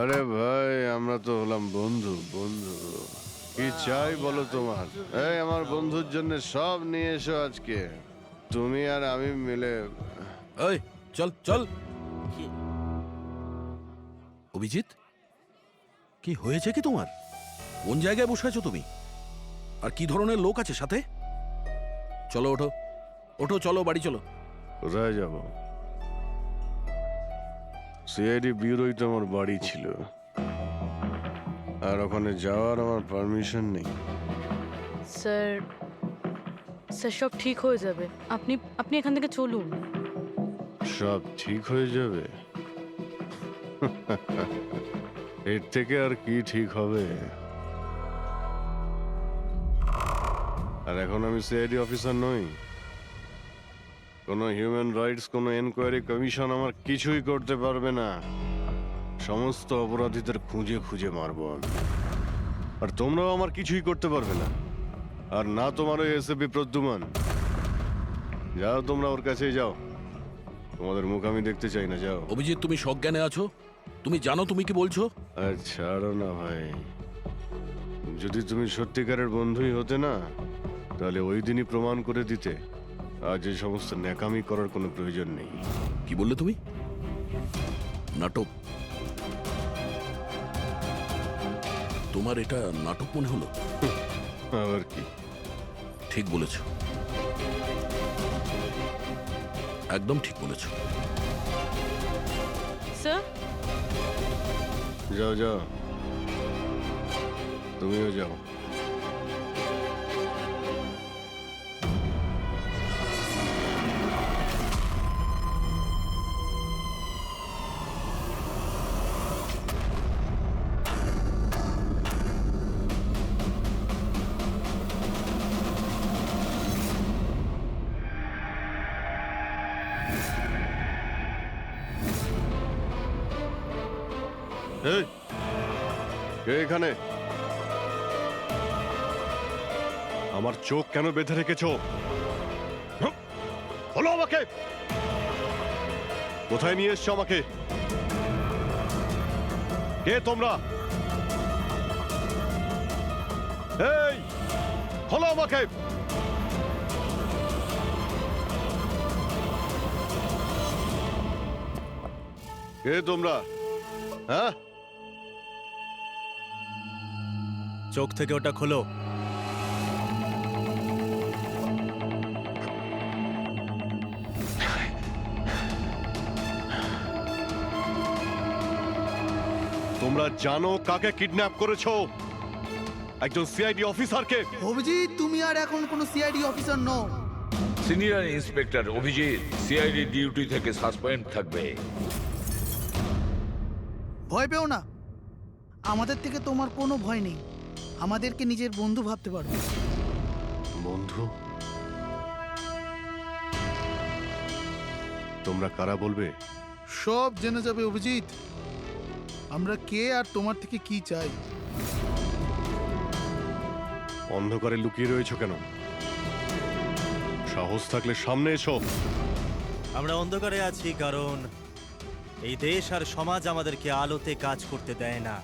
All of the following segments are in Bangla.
আরে ভাই, আমরা তো হলাম বন্ধু বন্ধু। কি চাই বলো তোমার? এই আমার বন্ধুর জন্য সব নিয়ে এসো আজকে। তুমি আর আমি মিলে। এই চল চল। অভিজিৎ, কি হয়েছে কি তোমার? কোন জায়গায় বসে আছো তুমি? আর কি ধরনের লোক আছে সাথে? চলো ওঠো, ওঠো, চলো বাড়ি চলো। কোথায় যাব? সিআইডি ব্যুরোই তো আমার বাড়ি ছিল, আর ওখানে যাওয়ার আমার পারমিশন নেই। স্যার, স্যার সব ঠিক হয়ে যাবে। আপনি আপনি এখান থেকে চলুন। সব ঠিক হয়ে যাবে? এর থেকে আর কি ঠিক হবে? আর এখন আমি সিআইডি অফিসার নই। কোনো হিউম্যান রাইটস, কোনো এনকোয়ারি কমিশন আমার কিছুই করতে পারবে না। সমস্ত অপরাধীদের খুঁজে খুঁজে মারব আমি। আর তোমরাও আমার কিছুই করতে পারবে না। আর না তোমার ওই এসএপি প্রদ্যুমান। যাও, তোমরা ওর কাছেই যাও। তোমাদের মুখ আমি দেখতে চাই না, যাও। অভিজিৎ, তুমি সজ্ঞানে আছো? তুমি জানো তুমি কি বলছো? আর ছাড়ো না ভাই। যদি তুমি সত্যিকারের বন্ধুই হতে না, তাহলে ওই দিনই প্রমাণ করে দিতে আজ এই সমস্ত ন্যাকামি করার কোনো প্রয়োজন নেই। কি বললে তুমি? নাটক? তোমার এটা নাটক মনে হলো? আবার কি? ঠিক বলেছ, একদম ঠিক বলেছ। স্যার, যাও যাও, তুমিও যাও। এই, কে এখানে? আমার চোখ কেন বেঁধে রেখেছো? বলো আমাকে, কোথায় নিয়ে এসছো আমাকে? কে তোমরা? এই, বলো আমাকে। কে তোমরা? হ্যাঁ, চোখ থেকে ওটা খোলো। তোমরা জানো কাকে কিডন্যাপ করেছো? একজন সিআইডি অফিসারকে। অভিজিৎ, তুমি আর এখন কোনো সিআইডি অফিসার নও। Senior inspector Abhijit CID duty থেকে সাসপেন্ড থাকবে। ভয় পেও না, আমাদের থেকে তোমার কোনো ভয় নেই। আমাদেরকে নিজের বন্ধু ভাবতে পারো। বন্ধু? তোমরা কারা বলবে? সব জেনে যাবে অভিজিৎ, আমরা কে আর তোমার থেকে কি চাই। অন্ধকারে লুকিয়ে রয়েছো কেন? সাহস থাকলে সামনে এসো। আমরা অন্ধকারে আছি কারণ এই দেশ আর সমাজ আমাদেরকে আলোতে কাজ করতে দেয় না।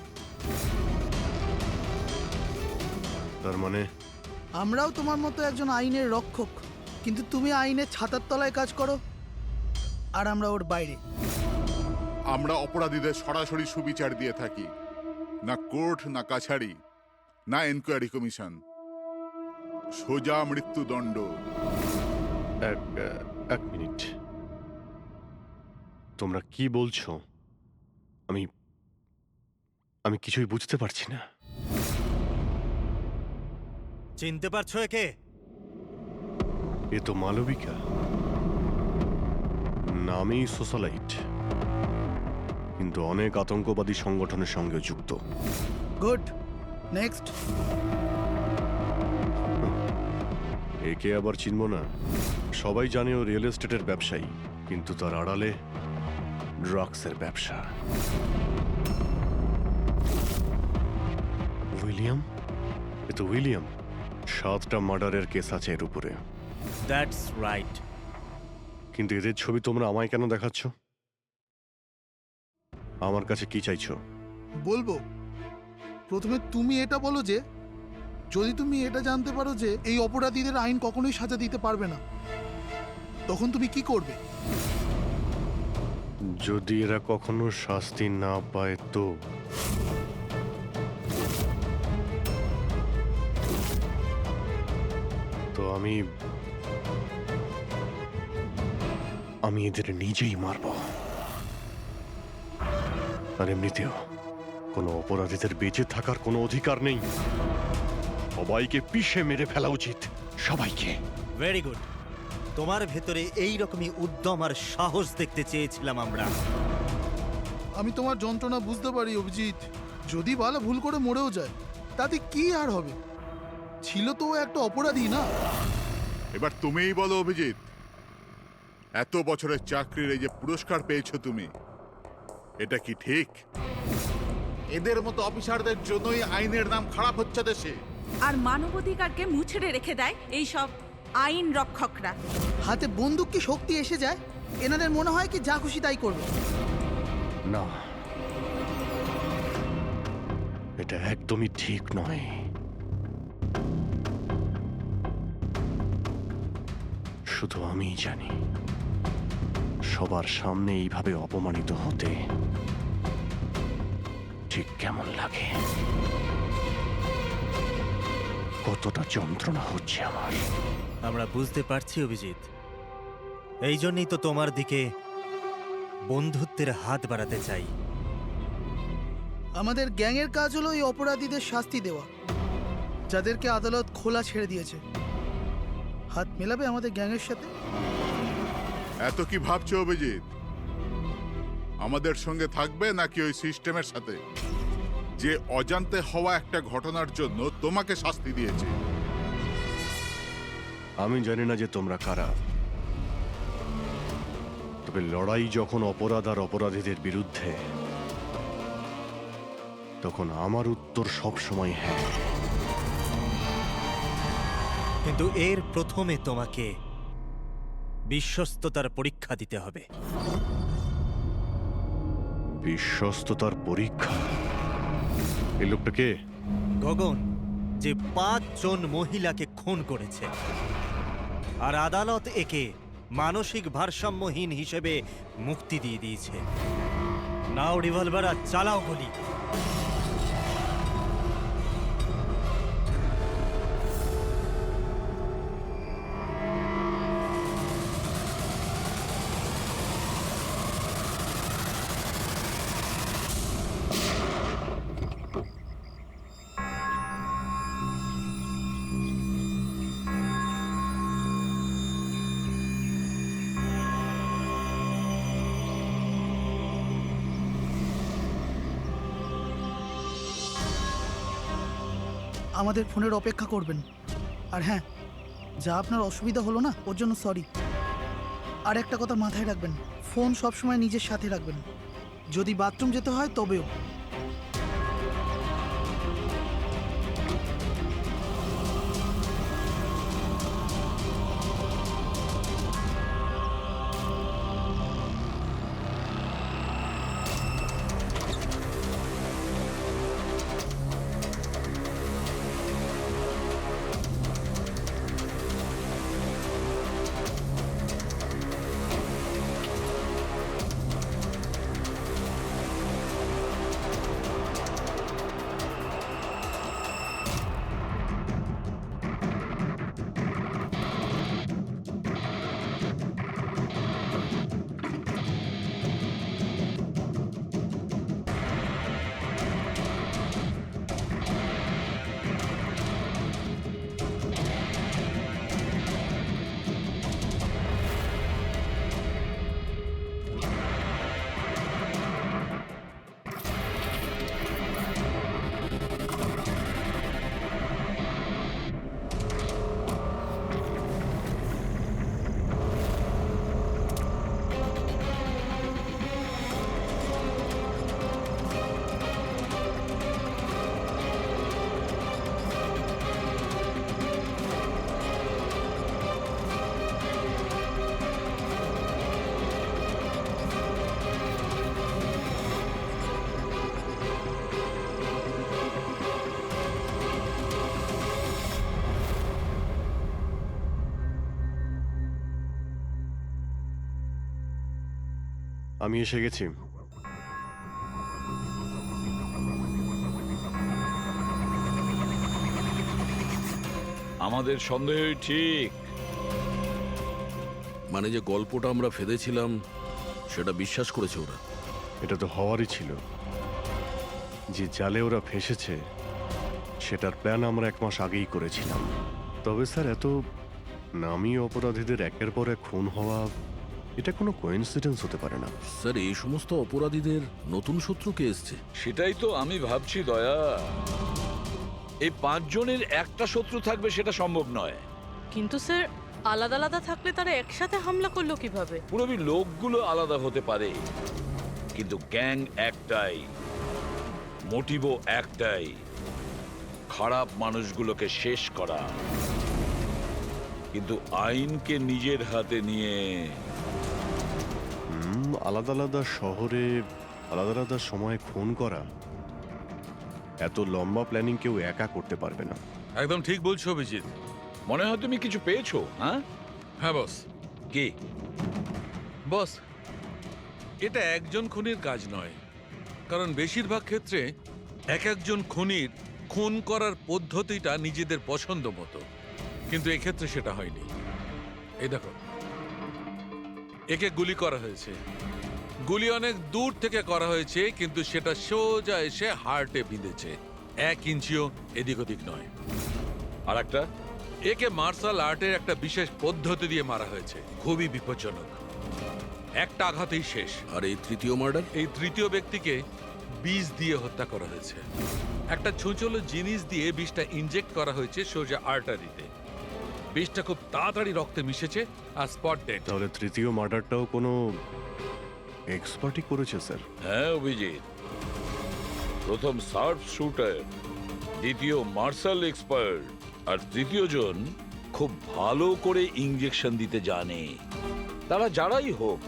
তার মানে আমরাও তোমার মতো একজন আইনের রক্ষক, কিন্তু তুমি আইনের ছাতার তলায় কাজ করো আর আমরা ওর বাইরে। আমরা অপরাধীদের সরাসরি সুবিচার দিয়ে থাকি, না কোর্ট, না কাছারি, না এনকোয়ারি কমিশন, সোজা মৃত্যুদণ্ড। এক মিনিট, তোমরা কি বলছো? আমি আমি কিছুই বুঝতে পারছি না। চিনতে পারছো একে? এ তো মালবিকা, নামই সোশ্যালাইট, কিন্তু অনেক আতঙ্কবাদী সংগঠনের সঙ্গে যুক্ত। Good, next. একে আবার চিনব না? সবাই জানে ও রিয়েল এস্টেটের ব্যবসায়ী, কিন্তু তার আড়ালে ড্রাগসের ব্যবসা। উইলিয়াম? এ তো উইলিয়াম। 7টা মার্ডারের কেস আছে এর উপরে। That's right. কিন্তু এদের ছবি তোমরা আমায় কেন দেখাচ্ছ? আমার কাছে কি চাইছো? বলবো। প্রথমে তুমি এটা বলো যে যদি তুমি এটা জানতে পারো যে এই অপরাধীদের আইন কখনোই সাজা দিতে পারবে না, তখন তুমি কি করবে? যদি এরা কখনো শাস্তি না পায় তো তো আমি এদের নিজেই মারব। আর এমনিতেও কোনো অপরাধীদের বেঁচে থাকার কোনো অধিকার নেই। সবাইকে পিষে মেরে ফেলা উচিত, সবাইকে। Very good. তোমার ভেতরে এই রকমই উদ্যম আর সাহস দেখতে চেয়েছিলাম আমরা। আমি তোমার যন্ত্রণা বুঝতে পারি অভিজিৎ। যদি বালা ভুল করে মরেও যায় তাতে কি আর হবে? ছিল তো ও একটা অপরাধী, না? এবার তুমিই বলো অভিজিৎ, এত বছরের চাকরির এই যে পুরস্কার পেয়েছো তুমি, এটা কি ঠিক? এদের মতো অফিসারদের জন্যই আইনের নাম খারাপ হচ্ছে দেশে। আর মানবাধিকারকে মুছড়ে রেখে দেয় এই সব আইন রক্ষকরা। হাতে বন্দুক কি শক্তি এসে যায়? এনাদের মনে হয় কি যা খুশি তাই করবে? না, এটা একদমই ঠিক নয়। শুধু আমিই জানি সবার সামনে এইভাবে অপমানিত হতে ঠিক কেমন লাগে, কতটা যন্ত্রণা হচ্ছে আমার। আমরা বুঝতে পারছি অভিজিৎ। এই জন্যই তো তোমার দিকে বন্ধুত্বের হাত বাড়াতে চাই। আমাদের গ্যাংয়ের কাজ হলো এই অপরাধীদের শাস্তি দেওয়া, যাদেরকে আদালত খোলা ছেড়ে দিয়েছে। হাত মেলাবে আমাদের গ্যাংয়ের সাথে? এত কি ভাবছো অভিজিৎ? আমাদের সঙ্গে থাকবে নাকি ওই সিস্টেমের সাথে, যে অজান্তে হওয়া একটা ঘটনার জন্য তোমাকে শাস্তি দিয়েছে? আমি জানি না যে তোমরা কারা, তবে লড়াই যখন অপরাধ আর অপরাধীদের বিরুদ্ধে, তখন আমার উত্তর সবসময় হ্যাঁ। কিন্তু এর প্রথমে তোমাকে বিশ্বস্ততার পরীক্ষা দিতে হবে। বিশ্বস্ততার পরীক্ষা? এই লোকটা কে? গগন, যে 5 জন মহিলাকে খুন করেছে, আর আদালত একে মানসিক ভারসাম্যহীন হিসেবে মুক্তি দিয়ে দিয়েছে। নাও রিভলভার আর চালাও গুলি। আমাদের ফোনের অপেক্ষা করবেন। আর হ্যাঁ, যা আপনার অসুবিধা হলো না, ওর জন্য সরি। আর একটা কথা মাথায় রাখবেন, ফোন সবসময় নিজের সাথে রাখবেন। যদি বাথরুম যেতে হয় তবেও। আমি এসে গেছি। আমাদের সন্দেহই ঠিক। মানে যে গল্পটা আমরা ফেঁদেছিলাম সেটা বিশ্বাস করেছে ওরা। এটা তো হওয়ারই ছিল। যে জালে ওরা ফেসেছে সেটার প্ল্যান আমরা 1 মাস আগেই করেছিলাম। তবে স্যার, এত নামী অপরাধীদের একের পর এক খুন হওয়া, এটা কোনো কোইন্সিডেন্স হতে পারে না। স্যার, এই সমস্ত অপরাধীদের নতুন শত্রু কে এসছে? সেটাই তো আমি ভাবছি দয়া। এই 5 জনের একটা শত্রু থাকবে সেটা সম্ভব নয়। কিন্তু স্যার, আলাদা আলাদা থাকলে তারা একসাথে হামলা করলো কিভাবে? পুরবি লোকগুলো আলাদা হতে পারে, কিন্তু গ্যাং একটাই, মোটিভও একটাই, খারাপ মানুষগুলোকে শেষ করা। কিন্তু আইনকে নিজের হাতে নিয়ে আলাদা আলাদা শহরে আলাদা আলাদা সময়ে খুন করা, এত লম্বা প্ল্যানিং কেউ একা করতে পারবে না। একদম ঠিক বলছো অভিজিৎ। মনে হয় তুমি কিছু পেয়েছো। হ্যাঁ হ্যাঁ বস। কি? বস, এটা একজন খুনির কাজ নয়, কারণ বেশিরভাগ ক্ষেত্রে এক একজন খুনির খুন করার পদ্ধতিটা নিজেদের পছন্দ মতো, কিন্তু এক্ষেত্রে সেটা হয়নি। এই দেখো, একে গুলি করা হয়েছে, গুলি অনেক দূর থেকে করা হয়েছে, কিন্তু সেটা সোজা এসে হার্টে বিঁধেছে, 1 ইঞ্চিও এদিক ওদিক নয়। আর একটা? একে মার্শাল আর্টের একটা বিশেষ পদ্ধতি দিয়ে মারা হয়েছে, খুবই বিপজ্জনক। একটা আঘাতেই শেষ। আর এই তৃতীয় মার্ডার? এই তৃতীয় ব্যক্তিকে বিষ দিয়ে হত্যা করা হয়েছে। একটা ছোঁচলো জিনিস দিয়ে বিষটা ইনজেক্ট করা হয়েছে সোজা আর্টারিতে। বিষটা খুব তাড়াতাড়ি রক্তে মিশেছে আর স্পট ডেড। তাহলে তৃতীয় মার্ডারটাও কোনো এক্সপার্টই করেছে স্যার? হ্যাঁ অভিজিৎ, প্রথম শার্প শুটার, দ্বিতীয় মার্শাল এক্সপার্ট, আর তৃতীয় জন খুব ভালো করে ইঞ্জেকশন দিতে জানে। তারা যারাই হোক,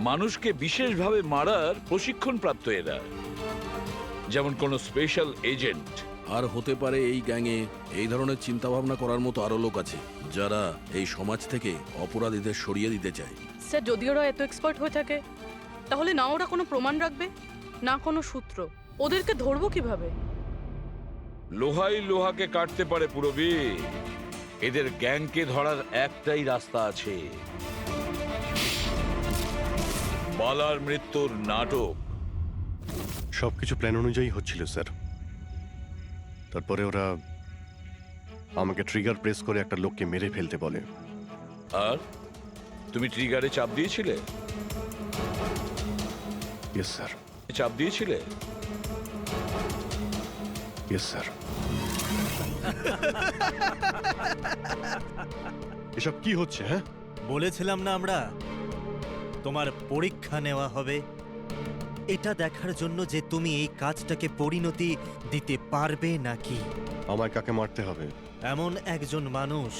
মানুষকে বিশেষভাবে মারার প্রশিক্ষণ প্রাপ্ত এরা, যেমন কোনো স্পেশাল এজেন্ট। আর হতে পারে এই গ্যাংয়ে এই ধরনের চিন্তা ভাবনা করার মতো আরো লোক আছে, যারা এই সমাজ থেকে অপরাধীদের সরিয়ে দিতে চায়। স্যার, যদি ওরা এত এক্সপার্ট হয়ে থাকে, তাহলে না ওরা কোনো প্রমাণ রাখবে, না কোনো সূত্র। ওদেরকে ধরবো কিভাবে? লোহাই লোহাকে কাটতে পারে পুরবি। এদের গ্যাংকে ধরার একটাই রাস্তা আছে, বালার মৃত্যুর নাটক। সবকিছু প্ল্যান অনুযায়ী হচ্ছিল স্যার। তারপরে ওরা আমাকে ট্রিগার প্রেস করে একটা লোককে মেরে ফেলতে বলে। আর তুমি ট্রিগারে চাপ দিয়েছিলে? Yes sir. চাপ দিয়েছিলে? Yes sir. এসব কি হচ্ছে? হ্যাঁ, বলেছিলাম না আমরা, তোমার পরীক্ষা নেওয়া হবে এটা দেখার জন্য যে তুমি এই কাজটাকে পরিণতি দিতে পারবে নাকি। আমায় কাকে মারতে হবে? এমন একজন মানুষ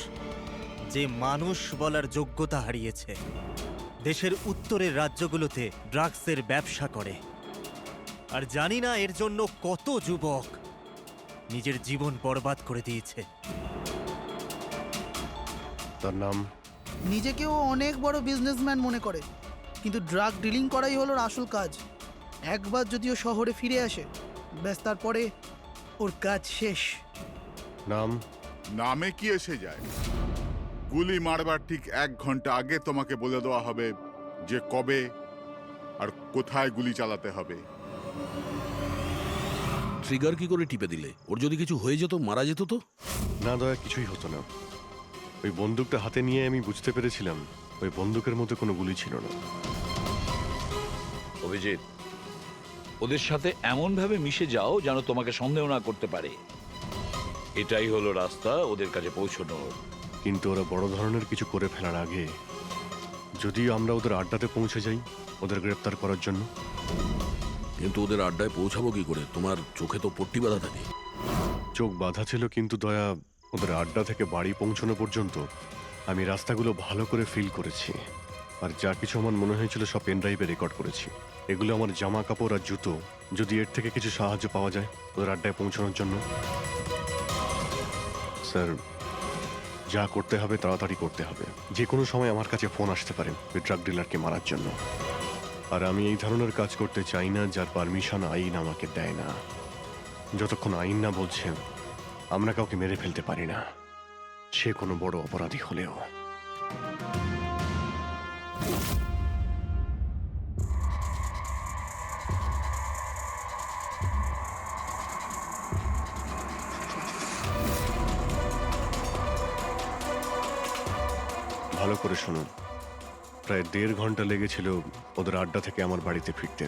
যে মানুষ বলার যোগ্যতা হারিয়েছে, দেশের উত্তরের রাজ্যগুলোতে ড্রাগসের ব্যবসা করে, আর জানি না এর জন্য কত যুবক নিজের জীবন বরবাদ করে দিয়েছে। তার নাম? নিজেকেও অনেক বড় বিজনেসম্যান মনে করে, কিন্তু ড্রাগ ডিলিং করাই হলো ওর আসল কাজ। একবার যদি ও শহরে ফিরে আসে, ব্যাস তারপরে ওর কাজ শেষ। নাম? নামে কি এসে যায়? গুলি মারবার ঠিক 1 ঘন্টা আগে তোমাকে বলে দেওয়া হবে যে কবে আর কোথায় গুলি চালাতে হবে। ট্রিগার কি করে টিপে দিলে? ওর যদি কিছু হয়ে যেত, মারা যেত তো? না দয়া, কিছুই হতো না। ওই বন্দুকটা হাতে নিয়ে আমি বুঝতে পেরেছিলাম ওই বন্দুকের মধ্যে কোনো গুলি ছিল না। অভিজিৎ, ওদের সাথে এমন ভাবে মিশে যাও যেন তোমাকে সন্দেহ না করতে পারে। এটাই হলো রাস্তা ওদের কাছে পৌঁছানোর। কিন্তু ওরা বড় ধরনের কিছু করে ফেলার আগে যদি আমরা ওদের আড্ডাতে পৌঁছে যাই ওদের গ্রেপ্তার করার জন্য। কিন্তু ওদের আড্ডায় পৌঁছাবো কি করে? তোমার চোখে তো পট্টি বাঁধা থাকে। চোখ বাঁধা ছিল, কিন্তু দয়া, ওদের আড্ডা থেকে বাড়ি পৌঁছানো পর্যন্ত আমি রাস্তাগুলো ভালো করে ফিল করেছি। আর যা কিছু আমার মনে হয়েছিল সব পেন ড্রাইভে রেকর্ড করেছি। এগুলো আমার জামা কাপড় আর জুতো। যদি এর থেকে কিছু সাহায্য পাওয়া যায় ওদের আড্ডায় পৌঁছানোর জন্য। স্যার, যা করতে হবে তাড়াতাড়ি করতে হবে। যে কোনো সময় আমার কাছে ফোন আসতে পারে ওই ড্রাগ ডিলারকে মারার জন্য। আর আমি এই ধরনের কাজ করতে চাই না যার পারমিশন আইন আমাকে দেয় না। যতক্ষণ আইন না বলছে আমরা কাউকে মেরে ফেলতে পারি না, সে কোনো বড় অপরাধী হলেও। ভালো করে শুনুন, প্রায় 1.5 ঘন্টা লেগেছিল ওদের আড্ডা থেকে আমার বাড়িতে ফিরতে।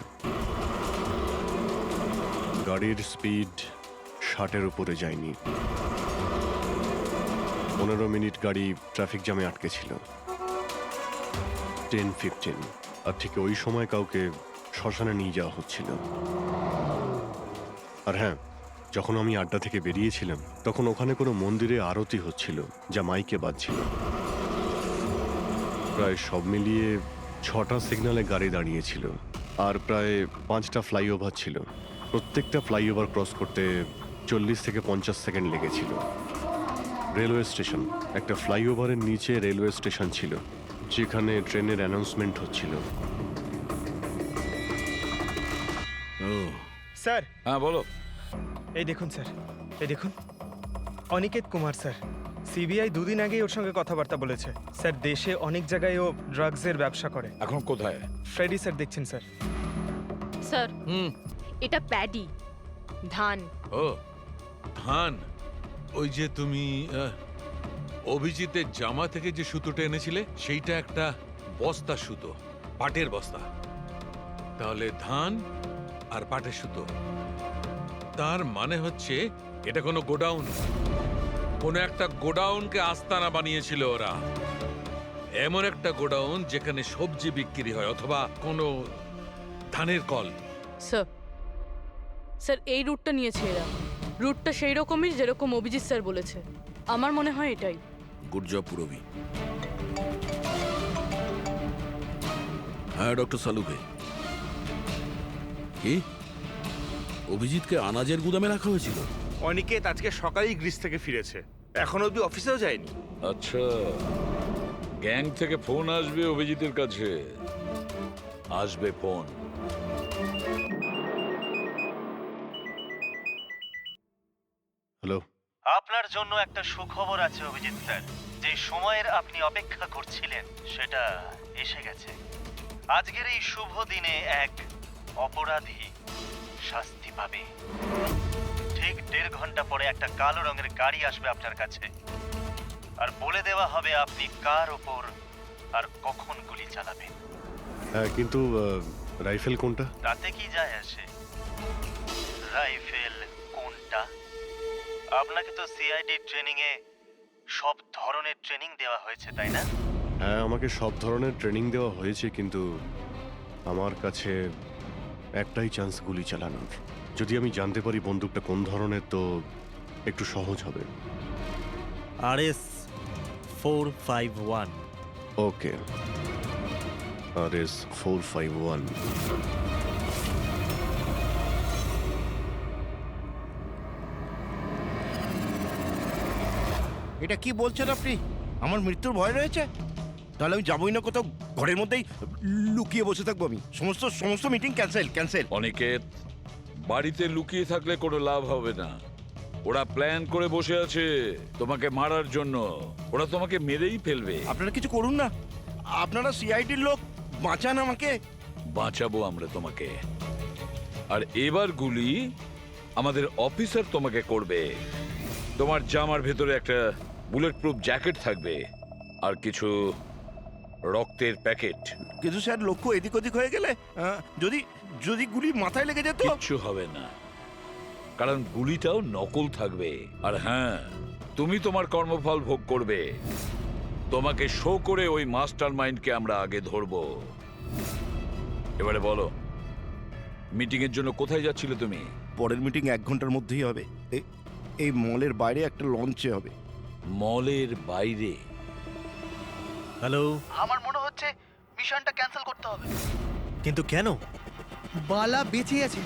গাড়ির স্পিড 60-এর উপরে যায়নি। 15 মিনিট গাড়ি ট্রাফিক জ্যামে আটকে ছিল। 10-15, আর ঠিক ওই সময় কাউকে শ্মশানে নিয়ে যাওয়া হচ্ছিল। আর হ্যাঁ, যখন আমি আড্ডা থেকে বেরিয়েছিলাম তখন ওখানে কোনো মন্দিরে আরতি হচ্ছিল যা মাইকে বাজছিল। প্রায় সব মিলিয়ে 6টা সিগন্যালে গাড়ি দাঁড়িয়েছিল, আর প্রায় 5টা ফ্লাইওভার ছিল। প্রত্যেকটা ফ্লাইওভার ক্রস করতে 40 থেকে 50 সেকেন্ড লেগেছিল। রেলওয়ে স্টেশন, একটা ফ্লাইওভারের নিচে রেলওয়ে স্টেশন ছিল যেখানে ট্রেনের অ্যানাউন্সমেন্ট হচ্ছিল। ও স্যার হ্যাঁ বলো। এই দেখুন স্যার, এই দেখুন, অনিকেত কুমার স্যার। সিবিআই 2 দিন আগেই ওর সঙ্গে কথাবার্তা বলেছে। স্যার, দেশে অনেক জায়গায় ও ড্রাগসের ব্যবসা করে। এখন কোথায়? ফ্রেডি স্যার দেখছেন স্যার। স্যার, হুম। এটা প্যাডি, ধান। ও ধান। ওই যে তুমি অভিজিতের জামা থেকে যে সুতোটা এনেছিলে সেইটা একটা বস্তা সুতো, পাটের বস্তা। তাহলে ধান আর পাটের সুতো, তার মানে হচ্ছে এটা কোনো গোডাউন, কোনো একটা গোডাউনকে আস্তানা বানিয়েছিল ওরা। এমন একটা গোডাউন যেখানে সবজি বিক্রি হয়, অথবা কোনো ধানের কল। স্যার, স্যার এই রুটটা নিয়েছে এরা। রুটটা সেই রকমই যেরকম অভিজিৎ স্যার বলেছে। আমার মনে হয় এটাই। গুড জব পুরবি। হ্যাঁ ডক্টর সালুকে, কি অভিজিৎকে আনাজের গুদামে রাখা হয়েছিল? অনিকেত আজকে সকালেই গ্রিস থেকে ফিরেছে, এখন অব্দি অফিসেও যায়নি। আচ্ছা, গ্যাং থেকে ফোন আসবে অভিজিতের কাছে, আসবে ফোন। হ্যালো, আপনার জন্য একটা সুখবর আছে অভিজিৎ স্যার। যে সময়ের আপনি অপেক্ষা করছিলেন সেটা এসে গেছে। আজকের এই শুভ দিনে এক অপরাধী শাস্তি পাবে। ঠিক 1.5 ঘন্টা পরে একটা কালো রঙের গাড়ি আসবে আপনার কাছে, আর বলে দেওয়া হবে আপনি কার ওপর আর কখন গুলি চালাবেন। হ্যাঁ কিন্তু রাইফেল কোনটা? তাতে কি যায় আসে রাইফেল কোনটা? আপনাকে তো সিআইডি ট্রেনিং এ সব ধরনের ট্রেনিং দেওয়া হয়েছে, তাই না? হ্যাঁ, আমাকে সব ধরনের ট্রেনিং দেওয়া হয়েছে, কিন্তু আমার কাছে একটাই চান্স গুলি চালানোর। যদি আমি জানতে পারি বন্দুকটা কোন ধরনের তো একটু সহজ হবে। RS 451। ওকে, RS 451। এটা কি বলছেন আপনি? আমার মৃত্যুর ভয় রয়েছে? তাহলে আমি যাবোই না কোথাও, ঘরের মধ্যেই লুকিয়ে বসে থাকবো আমি। সমস্ত মিটিং ক্যান্সেল। অনিকেত, বাড়িতে লুকিয়ে থাকলে কোনো লাভ হবে না। ওরা প্ল্যান করে বসে আছে তোমাকে মারার জন্য। ওরা তোমাকে মেরেই ফেলবে। আপনারা কিছু করুন না, আপনারা সিআইডির লোক, বাঁচান আমাকে। বাঁচাবো আমরা তোমাকে। আর এবার গুলি আমাদের অফিসার তোমাকে করবে। তোমার জামার ভেতরে একটা বুলেট প্রুফ জ্যাকেট থাকবে আর কিছু রক্তের প্যাকেট। কিন্তু স্যার, লক্ষ্য এদিক ওদিক হয়ে গেলে যদি গুলি মাথায় লেগে যেত? কিচ্ছু হবে না, কারণ গুলিটাও নকল থাকবে। আর হ্যাঁ, তুমি তোমার কর্মফল ভোগ করবে। তোমাকে শো করে ওই মাস্টার মাইন্ডকে আমরা আগে ধরবো। এবারে বলো, মিটিং এর জন্য কোথায় যাচ্ছিলে তুমি? পরের মিটিং 1 ঘন্টার মধ্যেই হবে। এই মলের বাইরে একটা লঞ্চে হবে। মলের বাইরে? হ্যালো, আমার মনে হচ্ছে মিশনটা ক্যান্সেল করতে হবে। কিন্তু কেন? বালা বেঁচে আছে।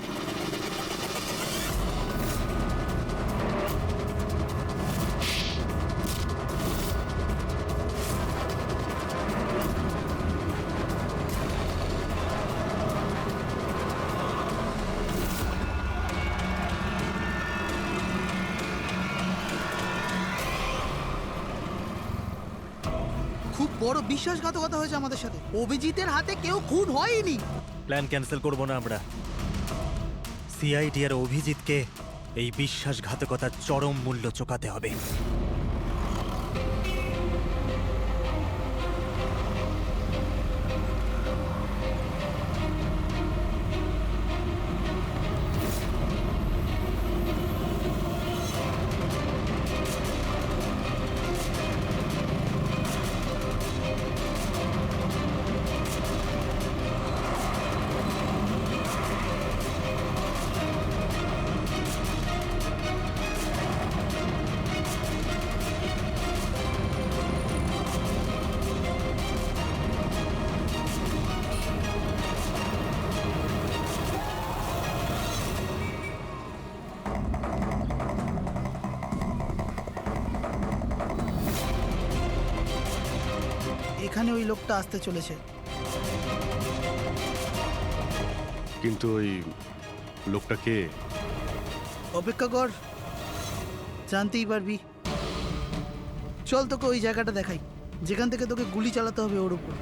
বড় বিশ্বাসঘাতকতা হয়েছে আমাদের সাথে। অভিজিতের হাতে কেউ খুন হয়নি। প্ল্যান ক্যান্সেল করব না আমরা। সিআইডি আর অভিজিৎকে এই বিশ্বাসঘাতকতার চরম মূল্য চোকাতে হবে। এখানে ওই লোকটা আসতে চলেছে। কিন্তু ওই লোকটা কে? অপেক্ষা কর, জানতেই পারবি। চল তোকে ওই জায়গাটা দেখাই যেখান থেকে তোকে গুলি চালাতে হবে ওর উপর।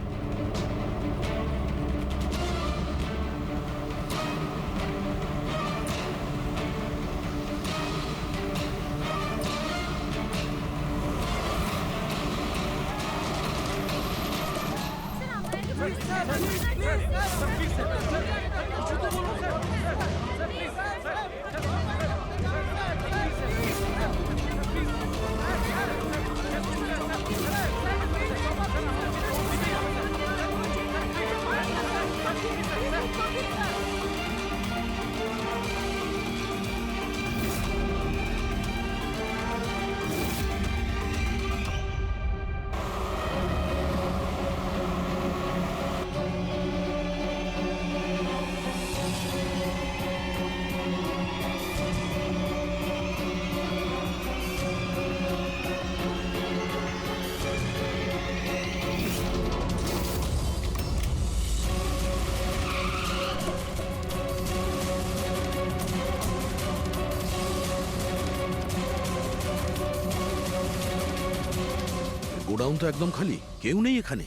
গোডাউন তো একদম খালি, কেউ নেই এখানে।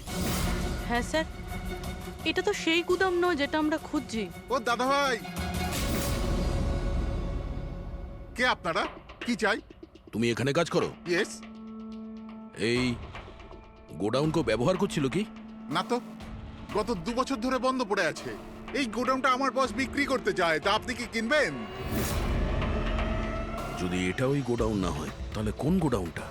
হ্যাঁ স্যার, এটা তো সেই গুদাম নয় যেটা আমরা খুঁজছি। ও দাদা ভাই, কে আপনারা? কি চাই? তুমি এখানে কাজ করো? ইয়েস। এই গোডাউনকে ব্যবহার করছিল কি? না তো, গত 2 বছর ধরে বন্ধ পড়ে আছে। এই গোডাউনটা আমার বস বিক্রি করতে চায়, তা আপনি কি কিনবেন? যদি এটা ওই গোডাউন না হয় তাহলে কোন গোডাউনটা?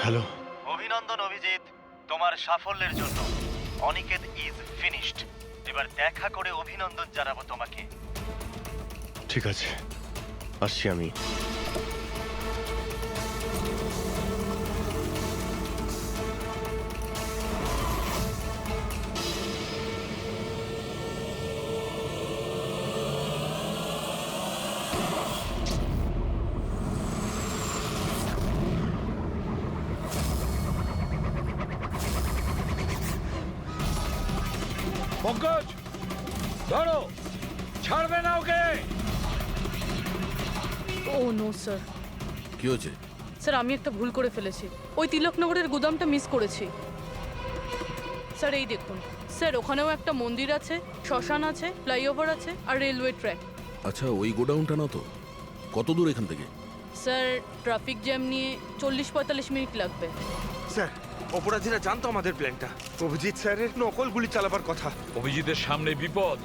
হ্যালো। অভিনন্দন অভিজিৎ, তোমার সাফল্যের জন্য। Aniket is finished. এবার দেখা করে অভিনন্দন জানাবো তোমাকে। ঠিক আছে, আসছি আমি। পঙ্কজ, ধরো, ছাড়বে না ওকে। ও নো স্যার। কি হয়েছে? স্যার আমি একটা ভুল করে ফেলেছি, ওই তিলকনগরের গুদামটা মিস করেছি। স্যার এই দেখুন স্যার, ওখানেও একটা মন্দির আছে, শ্মশান আছে, ফ্লাইওভার আছে আর রেলওয়ে ট্র্যাক। আচ্ছা, ওই গোডাউনটা না তো? কত দূর এখান থেকে? স্যার ট্রাফিক জ্যাম নিয়ে 40-45 মিনিট লাগবে। স্যার, অপরাধীরা জানতো আমাদের প্ল্যানটা। অভিজিৎ স্যারের নকল গুলি চালাবার কথা। অভিজিতের সামনে বিপদ,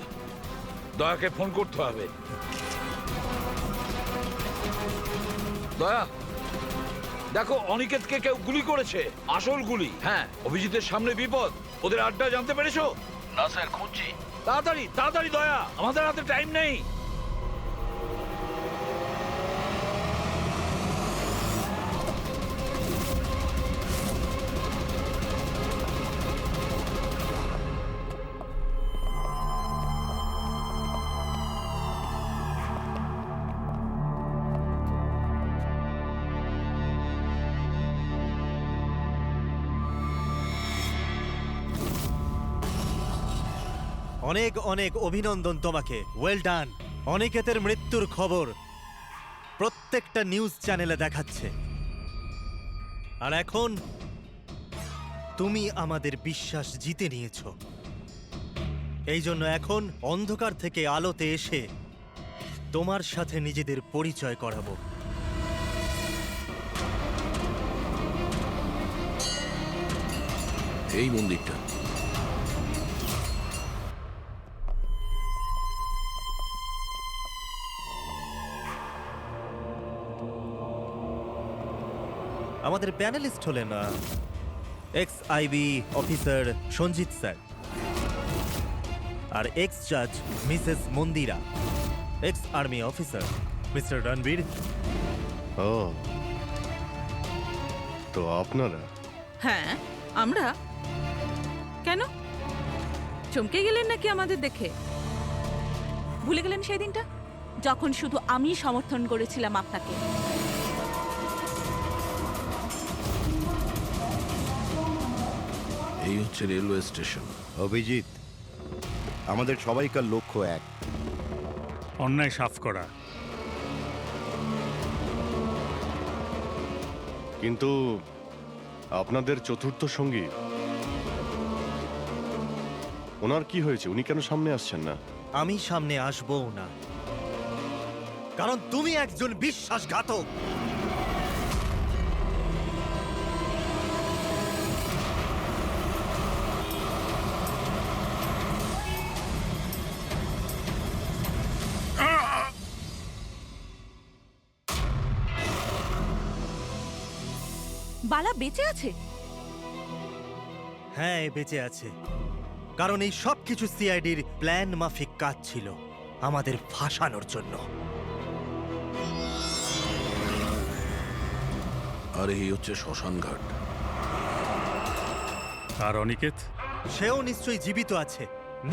দয়াকে ফোন করতে হবে। দয়া, দেখো অনিকেতকে কেউ গুলি করেছে, আসল গুলি। হ্যাঁ, অভিজিতের সামনে বিপদ। ওদের আড্ডা জানতে পেরেছো? না স্যার, খুঁজছি। তাড়াতাড়ি তাড়াতাড়ি দয়া, আমাদের হাতে টাইম নেই। অনেক অনেক অভিনন্দন তোমাকে, ওয়েল ডান। অনিকেতের মৃত্যুর খবর প্রত্যেকটা নিউজ চ্যানেলে দেখাচ্ছে, আর এখন তুমি আমাদের বিশ্বাস জিতে নিয়েছো। এই জন্য এখন অন্ধকার থেকে আলোতে এসে তোমার সাথে নিজেদের পরিচয় করাবো। এই মন্দিরটা। আমাদের প্যানেলিস্ট হলেন ex IB officer Sanjit sir, আর এক্স জাজ Mrs Mandira, ex army officer mister Ranbir. ও, তো আপনারা? হ্যাঁ, আমরা। কেন চমকে গেলেন নাকি আমাদের দেখে? ভুলে গেলেন সেই দিনটা যখন শুধু আমি সমর্থন করেছিলাম আপনাকে? এই হচ্ছে রেলওয়ে স্টেশন। অভিজিৎ, আমাদের সবাইকার লক্ষ্য এক, অন্যায় সাফ করা। কিন্তু আপনাদের চতুর্থ সঙ্গী, ওনার কি হয়েছে? উনি কেন সামনে আসছেন না? আমি সামনে আসবো না, কারণ তুমি একজন বিশ্বাসঘাতক। বালা বেঁচে আছে? হ্যাঁ, এ বেঁচে আছে, কারণ এই সব কিছু সিআইডির প্ল্যান মাফিক কাজ ছিল, আমাদের ফাঁসানোর জন্য। আর এই হচ্ছে শ্মশান ঘাট। আর অনিকেত? সেও নিশ্চয়ই জীবিত আছে,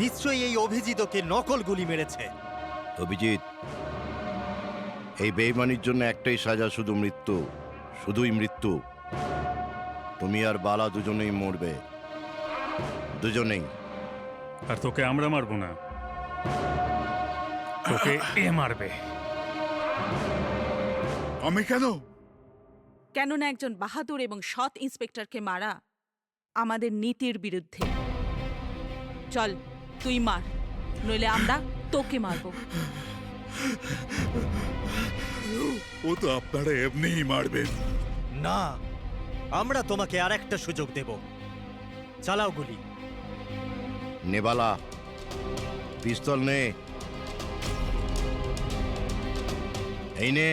নিশ্চয়ই এই অভিজিৎকে নকল গুলি মেরেছে। অভিজিৎ, এই বেইমানির জন্য একটাই সাজা, শুধু মৃত্যু, শুধুই মৃত্যু। তুমি আর বালা দুজনেই মরবে, দুজনেই। আর তোকে আমরা মারবো না, তোকে এ মারবে। আমি কেন? কেননা একজন বাহাদুর এবং সৎ ইন্সপেক্টরকে মারা আমাদের নীতির বিরুদ্ধে। চল, তুই মার, নইলে আমরা তোকে মারবো। ও তো আপনারা এমনিই মারবেন। না, আমরা তোমাকে আর একটা সুযোগ দেব। চালাও গুলি। নেবালা, পিস্তল নে। এই নে।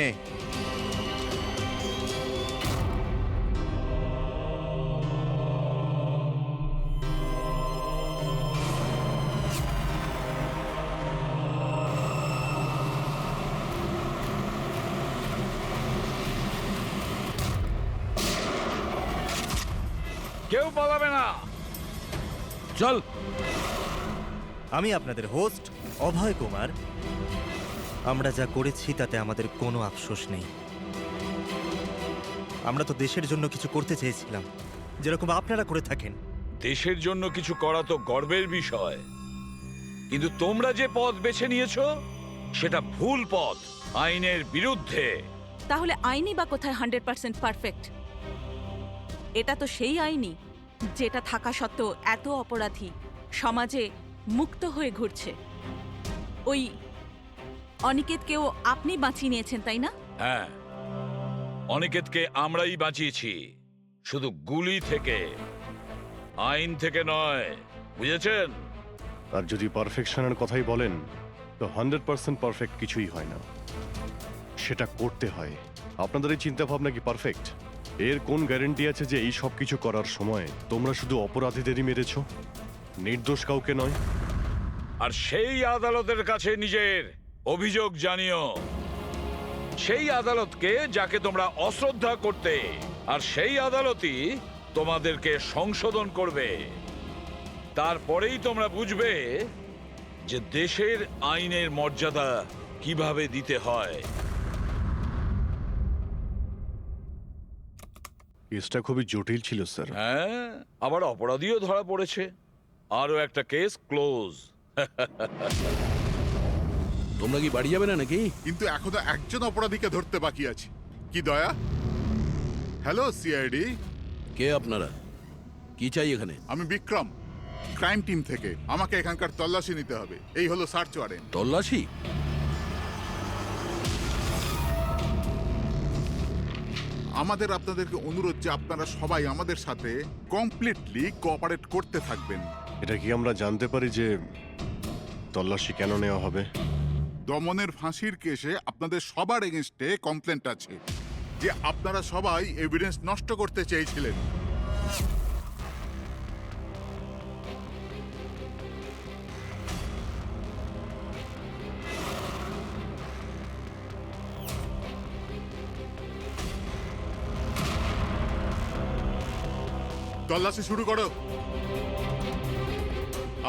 কেউ পালাবে না। চল। আমি আপনাদের হোস্ট অভয় কুমার। আমরা যা করেছি তাতে আমাদের কোনো আফসোস নেই। আমরা তো দেশের জন্য কিছু করতে চেয়েছিলাম, যেরকম আপনারা করে থাকেন। দেশের জন্য কিছু করা তো গর্বের বিষয়, কিন্তু তোমরা যে পথ বেছে নিয়েছো সেটা ভুল পথ, আইনের বিরুদ্ধে। তাহলে আইনি বা কোথায় 100% পারফেক্ট? এটা তো সেই আইনি যেটা থাকা সত্ত্বেও এত অপরাধী সমাজে মুক্ত হয়ে ঘুরছে। ওই অনিকেতকেও আপনি বাঁচিয়ে নিয়েছেন, তাই না? হ্যাঁ, অনিকেতকে আমরাই বাঁচিয়েছি, শুধু গুলি থেকে, আইন থেকে নয়, বুঝেছেন? আর যদি পারফেকশনের কথাই বলেন, তো 100% পারফেক্ট কিছুই হয় না, সেটা করতে হয়। আপনাদের এই চিন্তা ভাবনা কি পারফেক্ট? এর কোন গ্যারেন্টি আছে যে এই সব কিছু করার সময় তোমরা শুধু অপরাধীদেরই মেরেছো, নির্দোষ কাউকে নয়? আর সেই আদালতের কাছে নিজের অভিযোগ জানিও, সেই আদালতকে যাকে তোমরা অশ্রদ্ধা করতে, আর সেই আদালতই তোমাদেরকে সংশোধন করবে। তারপরেই তোমরা বুঝবে যে দেশের আইনের মর্যাদা কিভাবে দিতে হয়। কেসটা খুবই জটিল ছিল স্যার। হ্যাঁ, আবার অপরাধীও ধরা পড়েছে। আরো একটা কেস ক্লোজ। তোমরা কি বাড়ি যাবে না নাকি? কিন্তু এখনো একজন অপরাধীকে ধরতে বাকি আছে। কি দয়া? হ্যালো সিআইডি, কে আপনারা? কি চাই এখানে? আমি বিক্রম, ক্রাইম টিম থেকে। আমাকে এখানকার তল্লাশি নিতে হবে। এই হলো সার্চ ওয়ারেন্ট। তল্লাশি? আমাদের আপনাদেরকে অনুরোধ যে আপনারা সবাই আমাদের সাথে কমপ্লিটলি কোঅপারেট করতে থাকবেন। এটা কি আমরা জানতে পারি যে তল্লাশি কেন নেওয়া হবে? দমনের ফাঁসির কেসে আপনাদের সবার এগেনস্টে কমপ্লেন্ট আছে যে আপনারা সবাই এভিডেন্স নষ্ট করতে চেয়েছিলেন। তল্লাশি শুরু করো।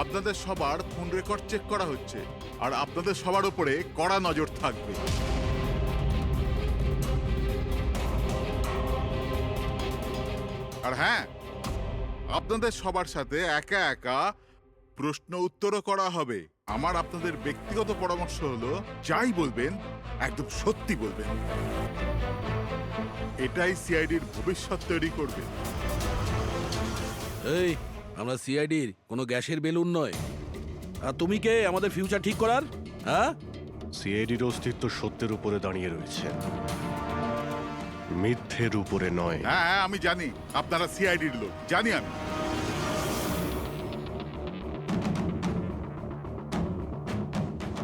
আপনাদের সবার ফোন রেকর্ড চেক করা হচ্ছে, আর আপনাদের সবার উপরে কড়া নজর থাকবে। আর হ্যাঁ, আপনাদের সবার সাথে একা একা প্রশ্ন উত্তরও করা হবে। আমার আপনাদের ব্যক্তিগত পরামর্শ হলো, যাই বলবেন একদম সত্যি বলবেন। এটাই সিআইডির ভবিষ্যৎ তৈরি করবে। এই, আমরা সিআইডির কোনো গ্যাসের বেলুন নয়। আর তুমি কে আমাদের ফিউচার ঠিক করার? হ্যাঁ, সিআইডির অস্তিত্ব সত্যের উপরে দাঁড়িয়ে রয়েছে, মিথ্যের উপরে নয়। হ্যাঁ হ্যাঁ, আমি জানি আপনারা সিআইডির লোক, জানি আমি।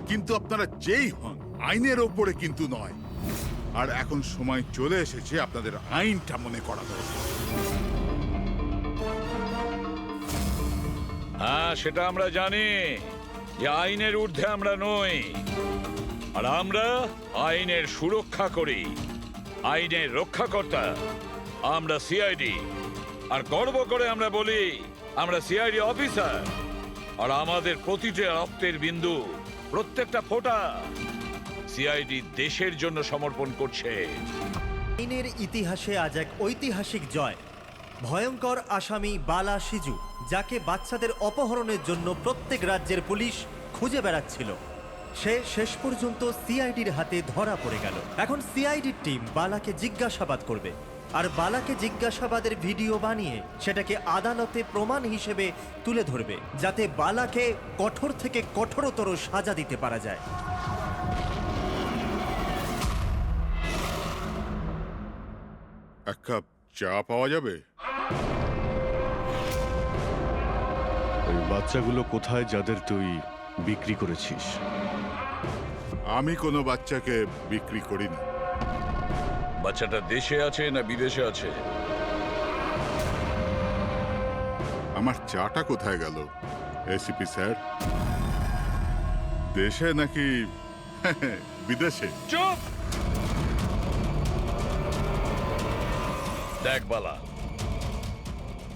কিন্তু আপনারা যেই হন, আইনের ওপরে কিন্তু নয়। আর এখন সময় চলে এসেছে আপনাদের আইনটা মনে করা দরকার। হ্যাঁ, সেটা আমরা জানি যে আইনের ঊর্ধ্বে আমরা নই, আর আমরা আইনের সুরক্ষা করি। আইনের রক্ষাকর্তা আমরা সিআইডি, আর গর্ব করে আমরা বলি আমরা সিআইডি অফিসার। আর আমাদের প্রতিটা রক্তের বিন্দু, প্রত্যেকটা ফোঁটা সিআইডি দেশের জন্য সমর্পণ করছে। আইনের ইতিহাসে আজ এক ঐতিহাসিক জয়। ভয়ঙ্কর আসামি বালা সিজু, যাকে বাচ্চাদের অপহরণের জন্য প্রত্যেক রাজ্যের পুলিশ খুঁজে বেড়াচ্ছিল, সে শেষ পর্যন্ত সিআইডির হাতে ধরা পড়ে গেল। এখন সিআইডির টিম বালাকে জিজ্ঞাসাবাদ করবে, আর বালাকে জিজ্ঞাসাবাদের ভিডিও বানিয়ে সেটাকে আদালতে প্রমাণ হিসেবে তুলে ধরবে, যাতে বালাকে কঠোর থেকে কঠোরতর সাজা দিতে পারা যায়। এক কাপ চা পাওয়া যাবে? ওই বাচ্চাগুলো কোথায় যাদের তুই বিক্রি করেছিস? আমি কোনো বাচ্চাকে বিক্রি করিনি। বাচ্চাটা দেশে আছে না বিদেশে আছে? আমার চাটা কোথায় গেল এসিপি স্যার? দেশে নাকি বিদেশে? চুপ! দেখ বালা,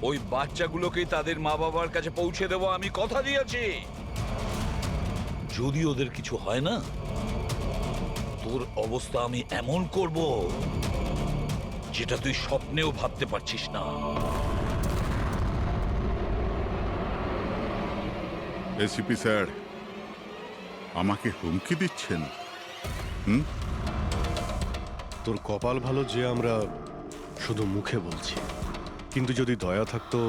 ওই বাচ্চাগুলোকেই তাদের মা বাবার কাছে পৌঁছে দেবো, আমি কথা দিয়েছি। যদি ওদের কিছু হয় না, তোর অবস্থা আমি এমন করব যেটা তুই স্বপ্নেও ভাবতে পারছিস না। এসিপি স্যার, আমাকে হুমকি দিচ্ছেন? তোর কপাল ভালো যে আমরা শুধু মুখে বলছি, কিন্তু যদি দয়া থাকতো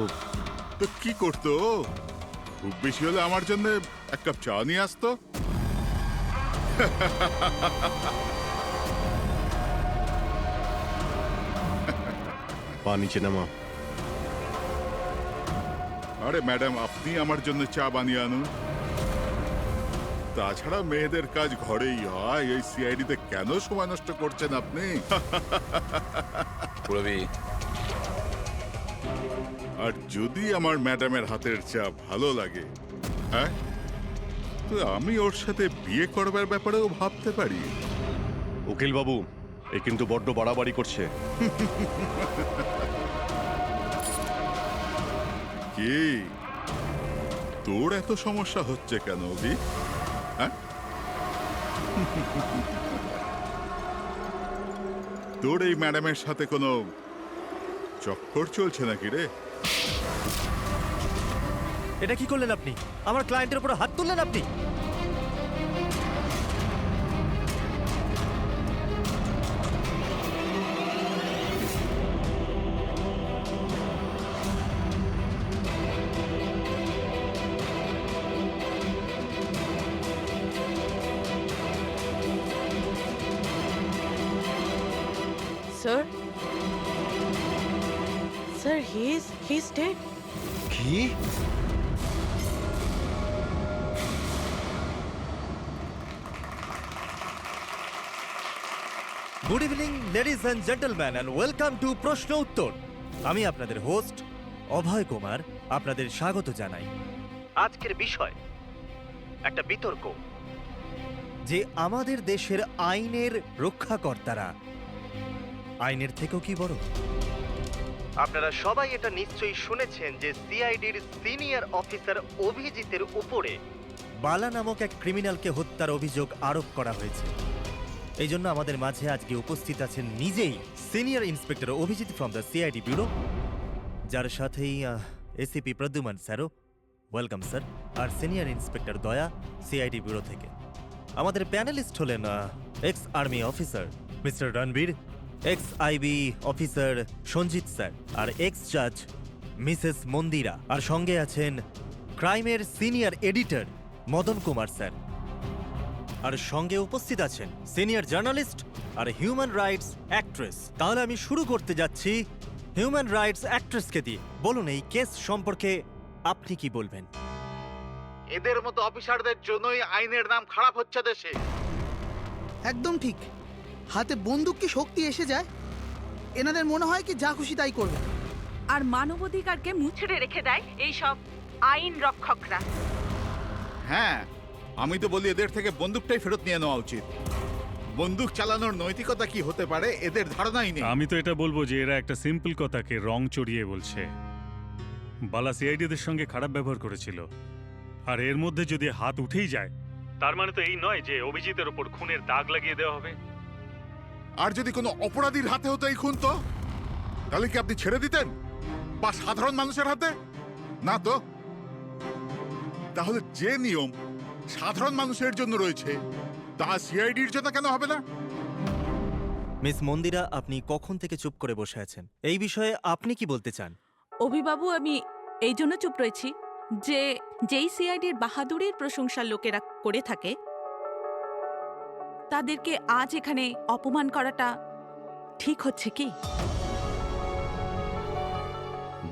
তো কি করতো? খুব বেশি হলে আমার জন্য এক কাপ চা নিয়ে আসতো। পা নিচে নামা। আরে ম্যাডাম, আপনি আমার জন্য চা বানিয়ে আনুন। তাছাড়া মেয়েদের কাজ ঘরেই হয়, এই সিআইডিতে কেন সময় নষ্ট করছেন আপনি? রবি, আর যদি আমার ম্যাডামের হাতের চা ভালো লাগে, হ্যাঁ, তো আমি ওর সাথে বিয়ে করবার ব্যাপারেও ভাবতে পারি। উকিল বাবু, এ কিন্তু বড্ড বাড়াবাড়ি করছে। কি তোর এত সমস্যা হচ্ছে কেন অভি? হ্যাঁ, তোর এই ম্যাডামের সাথে কোনো চক্কর চলছে নাকি রে? এটা কি করলেন আপনি? আমার ক্লায়েন্টের উপর হাত তুললেন আপনি? Sir, sir, he is dead. কি? Good evening ladies and gentleman and welcome to প্রশ্ন উত্তর। আমি আপনাদের হোস্ট অভয় কুমার আপনাদের স্বাগত জানাই। আজকের বিষয় একটা বিতর্ক, যে আমাদের দেশের আইনের রক্ষাকর্তারা আইনের থেকেও কি বড়? আপনারা সবাই এটা নিশ্চয়ই শুনেছেন যে সিআইডির সিনিয়র অফিসার অভিজিতের উপরে বালা নামক এক ক্রিমিনালকে হত্যার অভিযোগ আরোপ করা হয়েছে। এই জন্য আমাদের মাঝে আজকে উপস্থিত আছেন নিজেই senior inspector Abhijit from the CID bureau, যার সাথেই এসিপি প্রদ্যুমান স্যারও, ওয়েলকাম স্যার, আর senior inspector Daya CID bureau থেকে। আমাদের প্যানেলিস্ট হলেন ex army officer mister Ranbir, ex IB officer Sanjit sir, আর এক্স জাজ মিসেস মন্দিরা, আর সঙ্গে আছেন ক্রাইমের senior editor Madan Kumar sir, আর সঙ্গে উপস্থিত আছেন সিনিয়র জার্নালিস্ট আর হিউম্যান রাইটস অ্যাক্ট্রেস। তাহলে আমি শুরু করতে যাচ্ছি হিউম্যান রাইটস অ্যাক্ট্রেসকে দিয়ে। বলুন, এই কেস সম্পর্কে আপনি কি বলবেন? এদের মতো অফিসারদের জন্যই আইনের নাম খারাপ হচ্ছে দেশে। একদম ঠিক। হাতে বন্দুক কি শক্তি এসে যায়? এনাদের মনে হয় কি যা খুশি তাই করবে। আর মানবাধিকারকে মুচড়ে রেখে দেয় এই সব আইন রক্ষকরা। হ্যাঁ, আমি তো বলি এদের থেকে বন্দুকটাই ফেরত নিয়ে নেওয়া উচিত। বন্দুক চালানোর নৈতিকতা কি হতে পারে এদের ধারণাই নেই। আমি তো এটা বলবো যে এরা একটা সিম্পল কথাকে রং চড়িয়ে বলছে। বালা সিআইডিদের সঙ্গে খারাপ ব্যবহার করেছিল, আর এর মধ্যে যদি হাত উঠেই যায়, তার মানে তো এই নয় যে অভিজিতের ওপর খুনের দাগ লাগিয়ে দেওয়া হবে। আর যদি কোনো অপরাধীর হাতে হতো এই খুন, তো তাহলে কি আপনি ছেড়ে দিতেন? বা সাধারণ মানুষের হাতে? না তো। তাহলে যে নিয়ম সাধারণ মানুষের জন্য রয়েছে তা সিআইডির জন্য কেন হবে না? মিস মন্দিরা, আপনি কখন থেকে চুপ করে বসে আছেন? এই বিষয়ে আপনি কি বলতে চান? অভিবাবু, আমি এই জন্য চুপ রয়েছি যে যেই সিআইডির বাহাদুরির প্রশংসা লোকেরা করে থাকে, তাদেরকে আজ এখানে অপমান করাটা ঠিক হচ্ছে কি?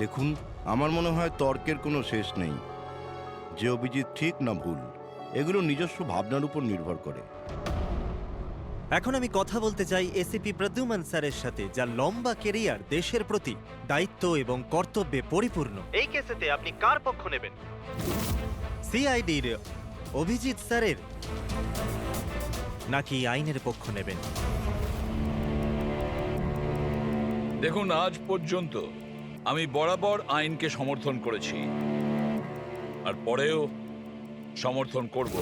দেখুন, আমার মনে হয় তর্কের কোনো শেষ নেই। যে অভিজিৎ ঠিক না ভুল, এগুলো নিজস্ব ভাবনার উপর নির্ভর করে। এখন আমি কথা বলতে চাই এসিপি প্রদ্যুমান স্যারের সাথে, যার লম্বা কেরিয়ার দেশের প্রতি দায়িত্ব এবং কর্তব্যে পরিপূর্ণ। এই কেসেতে আপনি কার পক্ষ নেবেন? সিআইডির অভিজিৎ স্যারের, নাকি আইনের পক্ষ নেবেন? দেখুন, আজ পর্যন্ত আমি বরাবর আইনকে সমর্থন করেছি, আর পরেও সমর্থন করব।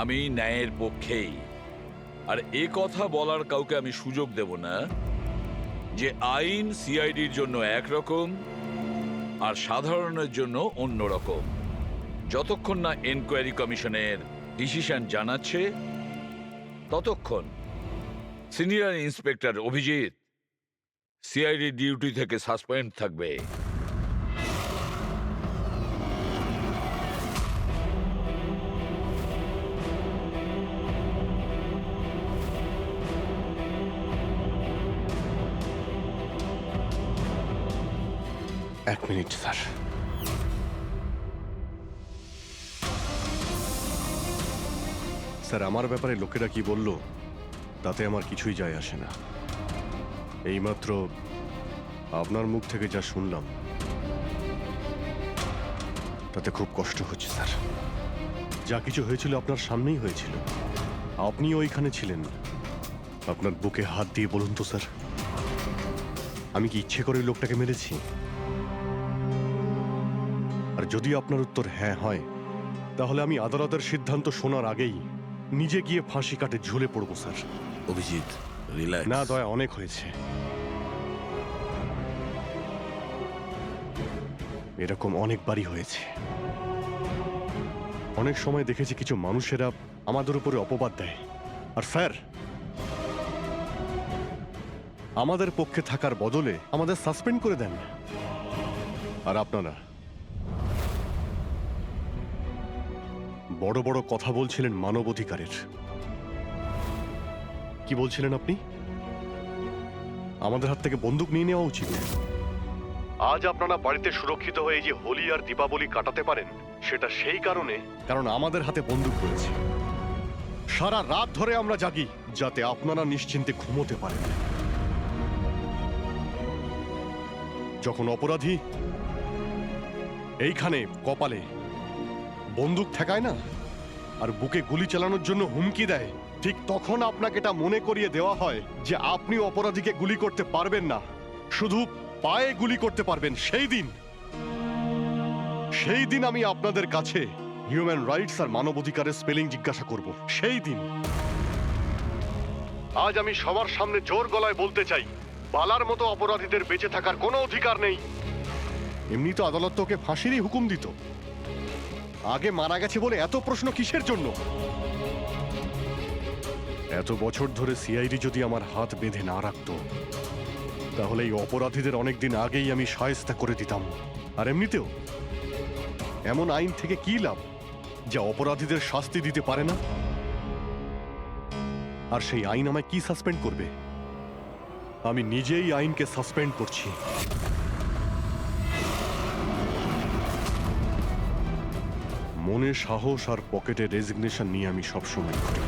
আমি ন্যায়ের পক্ষেই। আর এ কথা বলার কাউকে আমি সুযোগ দেব না যে আইন সিআইডির জন্য একরকম আর সাধারণের জন্য অন্যরকম। যতক্ষণ না এনকোয়ারি কমিশনের ডিসিশন জানাচ্ছে, ততক্ষণ senior inspector Abhijit CID duty থেকে সাসপেন্ড থাকবে। এক মিনিট স্যার। স্যার আমার ব্যাপারে লোকেরা কি বলল তাতে আমার কিছুই যায় আসে না। এইমাত্র আপনার মুখ থেকে যা শুনলাম তাতে খুব কষ্ট হচ্ছে স্যার। যা কিছু হয়েছিল আপনার সামনেই হয়েছিল, আপনি ওইখানে ছিলেন। আপনার বুকে হাত দিয়ে বলুন তো স্যার, আমি কি ইচ্ছে করে ওই লোকটাকে মেরেছি? আর যদি আপনার উত্তর হ্যাঁ হয়, তাহলে আমি আদালতের সিদ্ধান্ত শোনার আগেই নিজে গিয়ে ফাঁসি কাটে ঝুলে পড়বো স্যার। অভিজিৎ, রিল্যাক্স। না দয়া, অনেক হয়েছে। এরকম অনেকবারই হয়েছে। অনেক সময় দেখেছি কিছু মানুষেরা আমাদের উপরে অপবাদ দেয়, আর স্যার আমাদের পক্ষে থাকার বদলে আমাদের সাসপেন্ড করে দেন। আর আপনারা বড় বড় কথা বলছিলেন মানবাধিকারের। কি বলছিলেন আপনি? আমাদের হাত থেকে বন্দুক নিয়ে নেওয়া উচিত। আজ আপনারা বাড়িতে সুরক্ষিত হয়ে যে হোলি আর দীপাবলি কাটাতে পারেন, সেটা সেই কারণ আমাদের হাতে বন্দুক রয়েছে। সারা রাত ধরে আমরা জাগি যাতে আপনারা নিশ্চিন্তে ঘুমোতে পারেন। যখন অপরাধী এইখানে কপালে বন্দুক ঠেকায় না আর বুকে গুলি চালানোর জন্য হুমকি দেয়, ঠিক তখন আপনাকে এটা মনে করিয়ে দেওয়া হয় যে আপনি অপরাধীকে গুলি করতে পারবেন না, শুধু পায়ে গুলি করতে পারবেন। সেই দিন আমি আপনাদের কাছে হিউম্যান রাইটস আর মানবাধিকারের স্পেলিং জিজ্ঞাসা করব। সেই দিন। আজ আমি সবার সামনে জোর গলায় বলতে চাই, বালার মতো অপরাধীদের বেঁচে থাকার কোনো অধিকার নেই। এমনি তো আদালত তোকে ফাঁসিরই হুকুম দিত। আগে মারা গেছে বলে এত প্রশ্ন কিসের জন্য? এত বছর ধরে সিআইডি যদি আমার হাত বেঁধে না রাখতো, তাহলে এই অপরাধীদের অনেকদিন আগেই আমি শায়েস্তা করে দিতাম। আর এমনিতেও এমন আইন থেকে কি লাভ যা অপরাধীদের শাস্তি দিতে পারে না? আর সেই আইন আমায় কি সাসপেন্ড করবে? আমি নিজেই আইনকে সাসপেন্ড করছি। মনে সাহস আর পকেটে রেজিগনেশন নিয়ে আমি সবসময় করি।